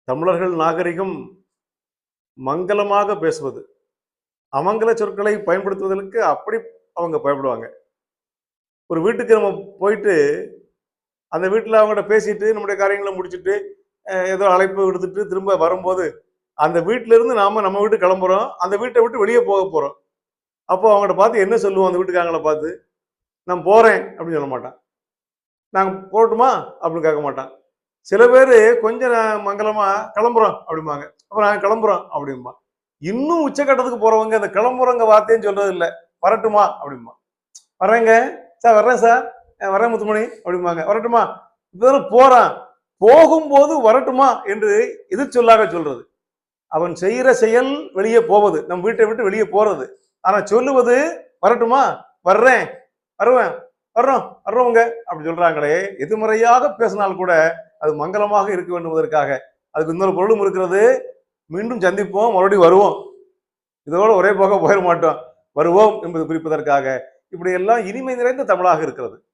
தமிழர்கள் நாகரிகம் மங்களமாக பேசுவது. அமங்கல சொற்களை பயன்படுத்துவதற்கு அப்படி அவங்க பயப்படுவாங்க. ஒரு வீட்டுக்கு நம்ம போயிட்டு, அந்த வீட்ல அவங்கட்ட பேசிட்டு, நம்முடைய காரியங்கள முடிச்சுட்டு, ஏதோ அழைப்பு விடுத்துட்டு திரும்ப வரும்போது, அந்த வீட்ல இருந்து நாம நம்ம வீட்டுக்கு கிளம்புறோம். அந்த வீட்ட விட்டு வெளிய போறோம். அப்போ அவங்கட்ட பார்த்து என்ன சொல்லுவோம் அந்த வீட்டுக்காரங்கள பார்த்து? "நான் போறேன்" அப்படின்னு சொல்ல மாட்டான். "நாங்க போகட்டுமா?" அப்படின்னு கேட்க மாட்டான். சில பேரு கொஞ்சம் மங்களமா கிளம்புறோம் அப்படிம்பாங்க. அப்புறம் நாங்க கிளம்புறோம் அப்படிம்பான். இன்னும் உச்சகட்டத்துக்கு போறவங்க அந்த கிளம்புறோங்க வார்த்தையும் சொல்றது இல்ல. "வரட்டுமா?" அப்படிம்பான். "வர்றேங்க. சார் வர்றேன் சார். வர்றேன் முத்துமணி" அப்படிம்பாங்க. "வரட்டுமா?" இப்பதானே போறான். போகும்போது வரட்டுமா என்று எதிர்ச்சொல்லாக சொல்றது. அவன் செய்யற செயல் வெளியே போவது. நம் வீட்டை விட்டு வெளியே போறது. ஆனா சொல்லுவது வரட்டுமா? வர்றேன். வருவேன். வர்றோம். வர்றோங்க அப்படி சொல்றாங்களே, எதிர்மறையாக பேசினால் கூட அது மங்களமாக இருக்க வேண்டும் என்பதற்காக. அதுக்கு இன்னொரு பொருளும் இருக்கிறது. மீண்டும் சந்திப்போம், மறுபடியும் வருவோம். இதோட ஒரே போக போயிட மாட்டோம். வருவோம் என்பது குறிப்பதற்காக இப்படி எல்லாம் இனிமை நிறைந்த தமிழாக இருக்கிறது.